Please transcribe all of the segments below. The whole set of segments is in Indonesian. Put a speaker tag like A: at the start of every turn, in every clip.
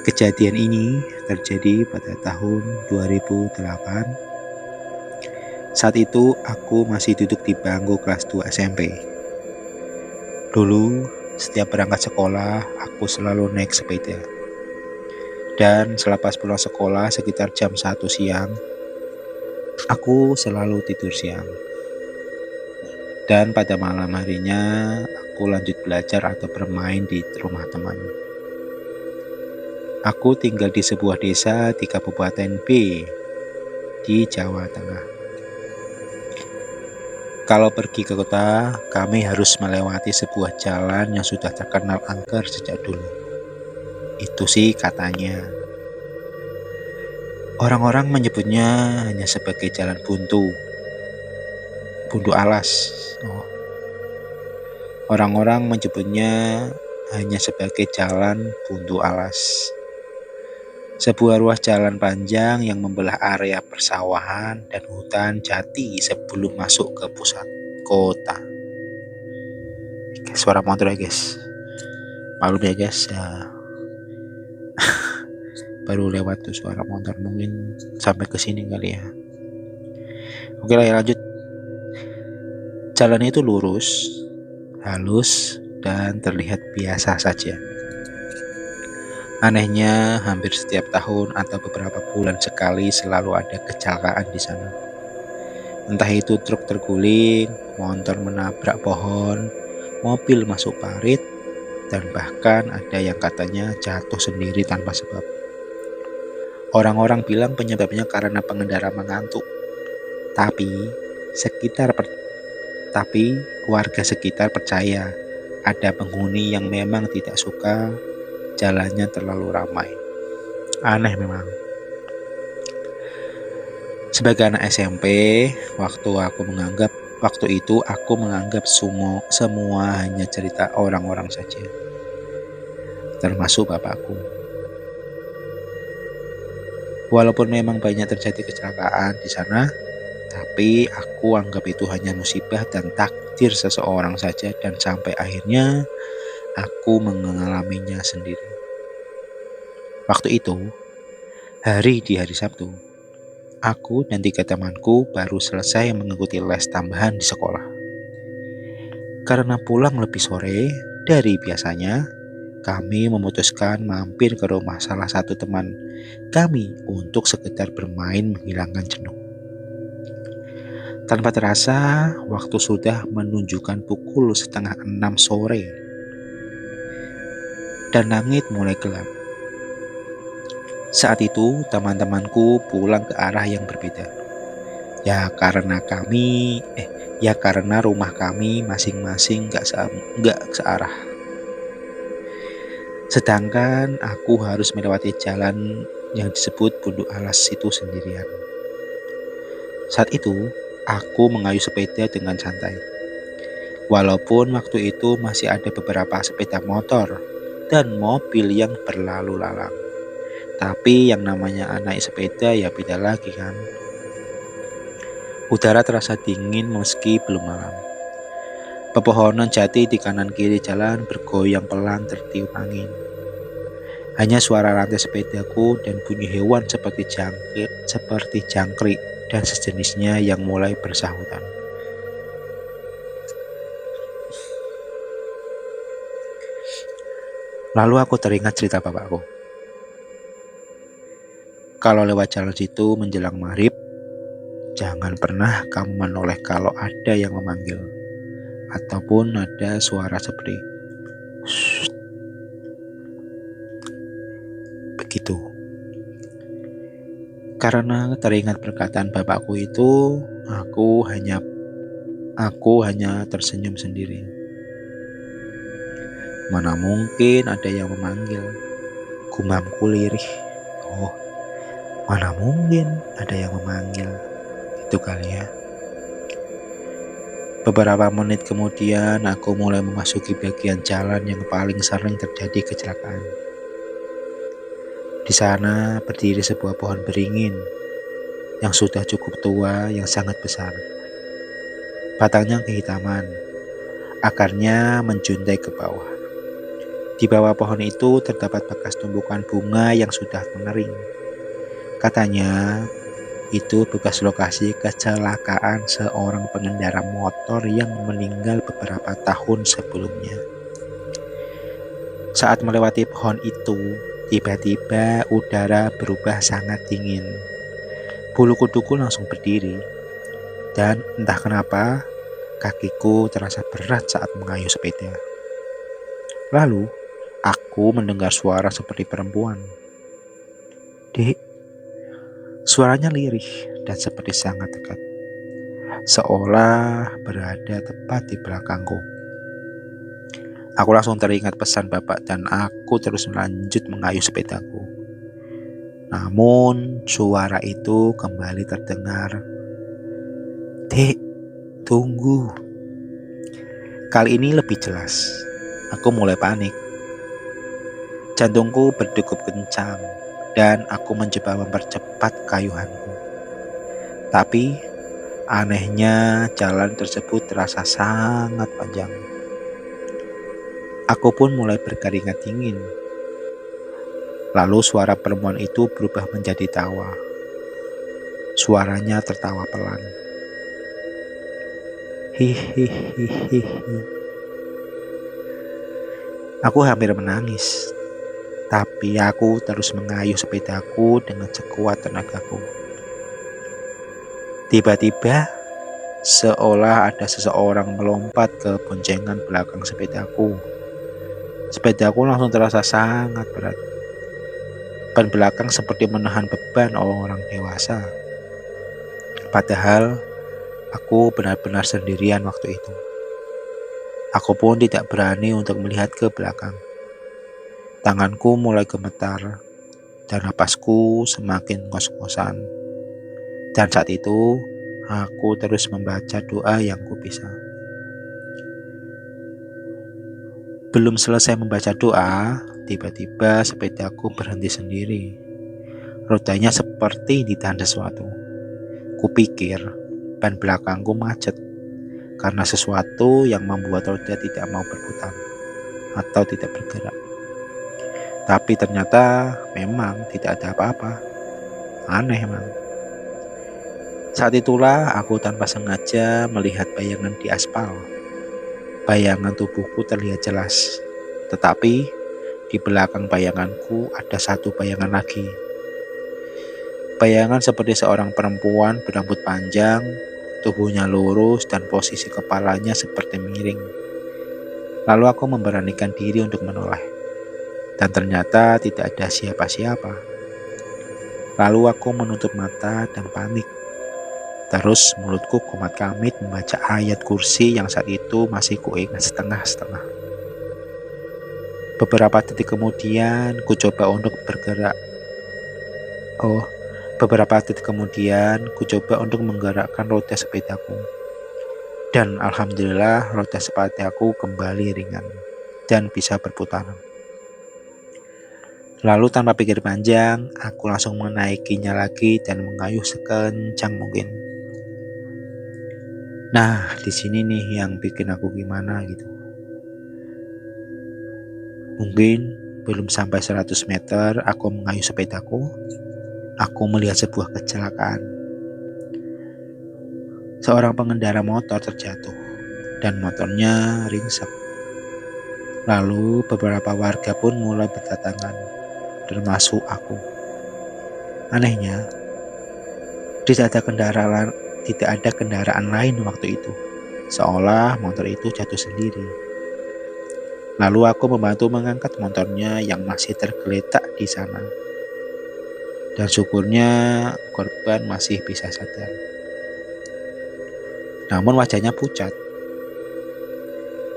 A: Kejadian ini terjadi pada tahun 2008. Saat itu aku masih duduk di bangku kelas 2 SMP. Dulu, setiap berangkat sekolah, aku selalu naik sepeda. Dan selepas pulang sekolah sekitar jam 1 siang, aku selalu tidur siang. Dan pada malam harinya, aku lanjut belajar atau bermain di rumah teman. Aku tinggal di sebuah desa di Kabupaten B, di Jawa Tengah. Kalau pergi ke kota, kami harus melewati sebuah jalan yang sudah terkenal angker sejak dulu. Itu sih katanya. Orang-orang menyebutnya hanya sebagai jalan buntu alas. Orang-orang menyebutnya hanya sebagai jalan buntu alas. Sebuah ruas jalan panjang yang membelah area persawahan dan hutan jati sebelum masuk ke pusat kota. Suara motor ya guys. Maklum ya guys, baru lewat tuh suara motor, mungkin sampai ke sini kali ya. Oke lah ya, lanjut. Jalannya itu lurus, halus, dan terlihat biasa saja. Anehnya, hampir setiap tahun atau beberapa bulan sekali selalu ada kecelakaan di sana. Entah itu truk terguling, motor menabrak pohon, mobil masuk parit, dan bahkan ada yang katanya jatuh sendiri tanpa sebab. Orang-orang bilang penyebabnya karena pengendara mengantuk. Tapi warga sekitar percaya ada penghuni yang memang tidak suka jalannya terlalu ramai. Aneh memang. Sebagai anak SMP, waktu itu aku menganggap semua hanya cerita orang-orang saja, termasuk bapakku. Walaupun memang banyak terjadi kecelakaan di sana, tapi aku anggap itu hanya musibah dan takdir seseorang saja, dan sampai akhirnya aku mengalaminya sendiri. Waktu itu, di hari Sabtu, aku dan 3 temanku baru selesai mengikuti les tambahan di sekolah. Karena pulang lebih sore dari biasanya, kami memutuskan mampir ke rumah salah satu teman kami untuk sekedar bermain menghilangkan jenuh. Tanpa terasa, waktu sudah menunjukkan pukul 5:30 sore dan langit mulai gelap. Saat itu teman-temanku pulang ke arah yang berbeda. Ya karena rumah kami masing-masing gak searah. Sedangkan aku harus melewati jalan yang disebut buntu alas itu sendirian. Saat itu, aku mengayuh sepeda dengan santai. Walaupun waktu itu masih ada beberapa sepeda motor dan mobil yang berlalu lalang. Tapi yang namanya naik sepeda ya beda lagi kan. Udara terasa dingin meski belum malam. Pepohonan jati di kanan kiri jalan bergoyang pelan tertiup angin. Hanya suara rantai sepedaku dan bunyi hewan seperti jangkrik dan sejenisnya yang mulai bersahutan. Lalu aku teringat cerita bapakku. Kalau lewat jalan situ menjelang maghrib, jangan pernah kamu menoleh kalau ada yang memanggil, ataupun ada suara seperti "Shh", begitu. Karena teringat perkataan bapakku itu, aku hanya tersenyum sendiri. Mana mungkin ada yang memanggil, gumamku lirih. Oh, mana mungkin ada yang memanggil, itu kali ya. Beberapa menit kemudian aku mulai memasuki bagian jalan yang paling sering terjadi kecelakaan. Di sana berdiri sebuah pohon beringin yang sudah cukup tua, yang sangat besar. Batangnya kehitaman, akarnya menjuntai ke bawah. Di bawah pohon itu terdapat bekas tumpukan bunga yang sudah mengering. Katanya, itu bekas lokasi kecelakaan seorang pengendara motor yang meninggal beberapa tahun sebelumnya. Saat melewati pohon itu, tiba-tiba udara berubah sangat dingin. Bulu kuduku langsung berdiri, dan entah kenapa kakiku terasa berat saat mengayuh sepeda. Lalu, aku mendengar suara seperti perempuan. "Dek," suaranya lirih dan seperti sangat dekat, seolah berada tepat di belakangku. Aku langsung teringat pesan bapak dan aku terus melanjut mengayuh sepedaku. Namun, suara itu kembali terdengar. "Dek, tunggu." Kali ini lebih jelas. Aku mulai panik. Jantungku berdegup kencang dan aku mencoba mempercepat kayuhanku. Tapi anehnya jalan tersebut terasa sangat panjang. Aku pun mulai berkeringat dingin. Lalu suara perempuan itu berubah menjadi tawa. Suaranya tertawa pelan. Hihihihihi. Aku hampir menangis. Tapi aku terus mengayuh sepedaku dengan sekuat tenagaku. Tiba-tiba, seolah ada seseorang melompat ke boncengan belakang sepedaku. Sepedaku langsung terasa sangat berat. Ban belakang seperti menahan beban orang dewasa. Padahal, aku benar-benar sendirian waktu itu. Aku pun tidak berani untuk melihat ke belakang. Tanganku mulai gemetar dan napasku semakin ngos-ngosan. Dan saat itu, aku terus membaca doa yang kubisa. Belum selesai membaca doa, tiba-tiba sepedaku berhenti sendiri. Rodanya seperti ditahan sesuatu. Kupikir ban belakangku macet karena sesuatu yang membuat roda tidak mau berputar atau tidak bergerak. Tapi ternyata memang tidak ada apa-apa. Aneh memang. Saat itulah aku tanpa sengaja melihat bayangan di aspal. Bayangan tubuhku terlihat jelas. Tetapi di belakang bayanganku ada satu bayangan lagi. Bayangan seperti seorang perempuan berambut panjang, tubuhnya lurus dan posisi kepalanya seperti miring. Lalu aku memberanikan diri untuk menoleh. Dan ternyata tidak ada siapa-siapa. Lalu aku menutup mata dan panik. Terus mulutku kumat kamit membaca ayat kursi yang saat itu masih kuingat setengah-setengah. Beberapa detik kemudian ku coba untuk bergerak. Beberapa detik kemudian ku coba untuk menggerakkan roda sepedaku. Dan alhamdulillah roda sepedaku kembali ringan dan bisa berputar. Lalu tanpa pikir panjang, aku langsung menaikinya lagi dan mengayuh sekencang mungkin. Nah, di sini nih yang bikin aku gimana gitu. Mungkin belum sampai 100 meter aku mengayuh sepedaku, aku melihat sebuah kecelakaan. Seorang pengendara motor terjatuh dan motornya ringsek. Lalu beberapa warga pun mulai berdatangan, termasuk aku. Anehnya, tidak ada kendaraan lain waktu itu, seolah motor itu jatuh sendiri. Lalu aku membantu mengangkat motornya yang masih tergeletak di sana. Dan syukurnya korban masih bisa sadar. Namun wajahnya pucat.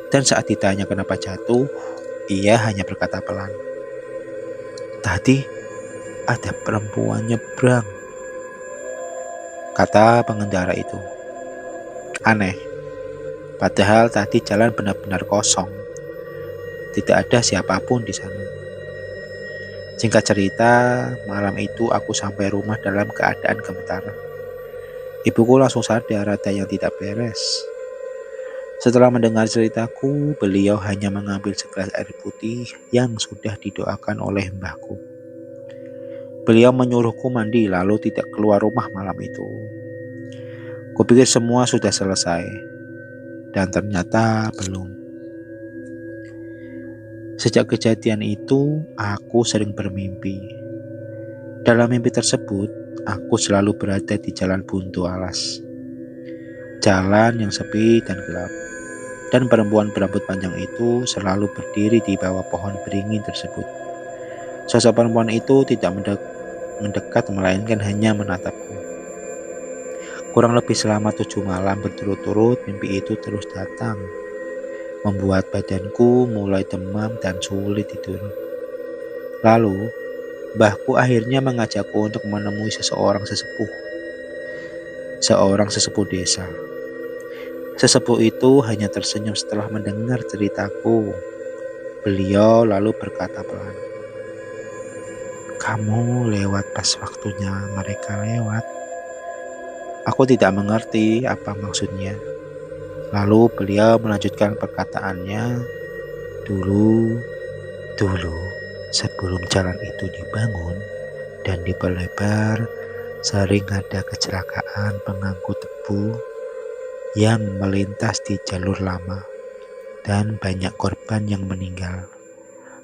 A: Dan saat ditanya kenapa jatuh, ia hanya berkata pelan, "Tadi ada perempuan nyebrang," kata pengendara itu. Aneh, padahal tadi jalan benar-benar kosong. Tidak ada siapapun di sana. Singkat cerita, malam itu aku sampai rumah dalam keadaan gemetar. Ibuku langsung sadar ada yang tidak beres. Setelah mendengar ceritaku, beliau hanya mengambil segelas air putih yang sudah didoakan oleh mbahku. Beliau menyuruhku mandi lalu tidak keluar rumah malam itu. Kupikir semua sudah selesai, dan ternyata belum. Sejak kejadian itu, aku sering bermimpi. Dalam mimpi tersebut, aku selalu berada di jalan buntu alas. Jalan yang sepi dan gelap. Dan perempuan berambut panjang itu selalu berdiri di bawah pohon beringin tersebut. Sosok perempuan itu tidak mendekat melainkan hanya menatapku. Kurang lebih selama 7 malam berturut-turut mimpi itu terus datang, membuat badanku mulai demam dan sulit tidur. Lalu, mbahku akhirnya mengajakku untuk menemui seorang sesepuh desa. Sesepuh itu hanya tersenyum setelah mendengar ceritaku. Beliau lalu berkata pelan, "Kamu lewat pas waktunya mereka lewat." Aku tidak mengerti apa maksudnya. Lalu beliau melanjutkan perkataannya, "Dulu, dulu, sebelum jalan itu dibangun dan diperlebar, sering ada kecelakaan pengangkut debu yang melintas di jalur lama dan banyak korban yang meninggal.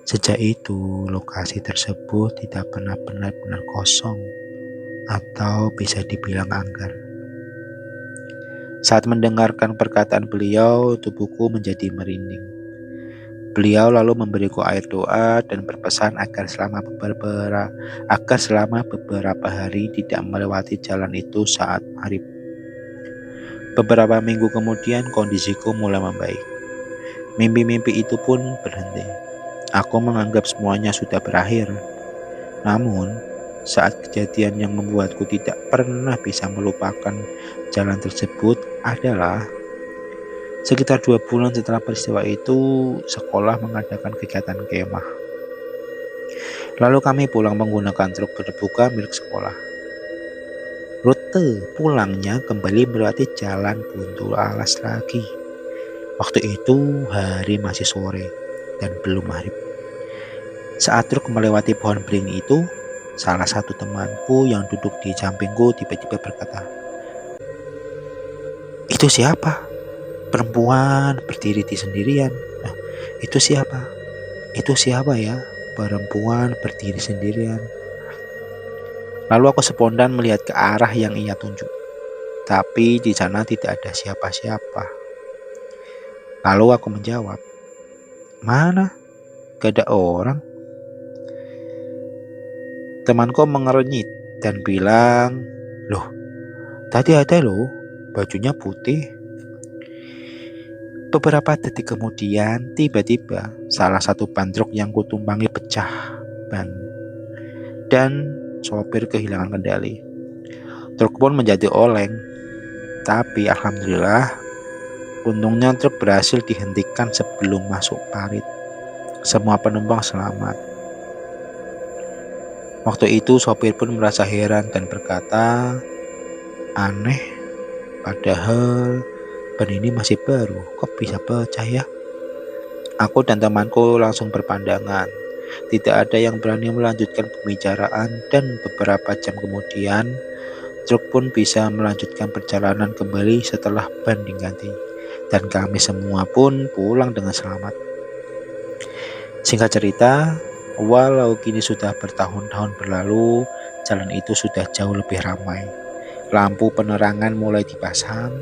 A: Sejak itu, lokasi tersebut tidak pernah benar-benar kosong atau bisa dibilang angker." Saat mendengarkan perkataan beliau, tubuhku menjadi merinding. Beliau lalu memberiku air doa dan berpesan agar selama beberapa hari tidak melewati jalan itu saat maghrib. Beberapa minggu kemudian kondisiku mulai membaik. Mimpi-mimpi itu pun berhenti. Aku menganggap semuanya sudah berakhir. Namun, saat kejadian yang membuatku tidak pernah bisa melupakan jalan tersebut adalah sekitar 2 bulan setelah peristiwa itu, sekolah mengadakan kegiatan kemah. Lalu kami pulang menggunakan truk terbuka milik sekolah. Rute pulangnya kembali melewati jalan buntu alas lagi. Waktu itu hari masih sore dan belum maghrib. Saat truk melewati pohon beringin itu, salah satu temanku yang duduk di sampingku tiba-tiba berkata, "Itu siapa? Perempuan berdiri di sendirian. Nah, itu siapa? Itu siapa ya? Perempuan berdiri sendirian." Lalu aku spontan melihat ke arah yang ia tunjuk. Tapi di sana tidak ada siapa-siapa. Lalu aku menjawab, "Mana? Gak ada orang." Temanku mengernyit dan bilang, "Loh, tadi ada loh, bajunya putih." Beberapa detik kemudian, tiba-tiba salah satu ban truk yang kutumpangi pecah ban dan sopir kehilangan kendali. Truk pun menjadi oleng, tapi alhamdulillah, untungnya truk berhasil dihentikan sebelum masuk parit. Semua penumpang selamat. Waktu itu sopir pun merasa heran dan berkata, "Aneh, padahal ban ini masih baru, kok bisa pecah ya?" Aku dan temanku langsung berpandangan. Tidak ada yang berani melanjutkan pembicaraan dan beberapa jam kemudian, truk pun bisa melanjutkan perjalanan kembali setelah ban diganti. Dan kami semua pun pulang dengan selamat. Singkat cerita, walau kini sudah bertahun-tahun berlalu, jalan itu sudah jauh lebih ramai. Lampu penerangan mulai dipasang,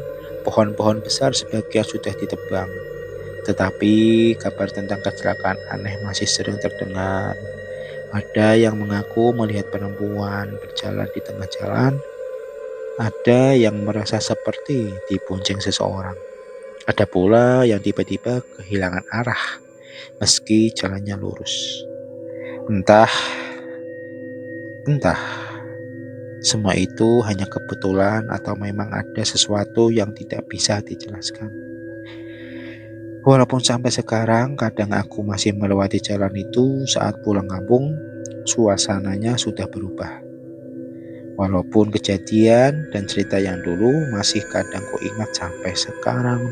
A: pohon-pohon besar sebagian sudah ditebang. Tetapi kabar tentang kecelakaan aneh masih sering terdengar. Ada yang mengaku melihat perempuan berjalan di tengah jalan. Ada yang merasa seperti dibonceng seseorang. Ada pula yang tiba-tiba kehilangan arah meski jalannya lurus. Entah, entah, semua itu hanya kebetulan atau memang ada sesuatu yang tidak bisa dijelaskan. Walaupun sampai sekarang kadang aku masih melewati jalan itu saat pulang kampung, suasananya sudah berubah. Walaupun kejadian dan cerita yang dulu masih kadang ku ingat sampai sekarang.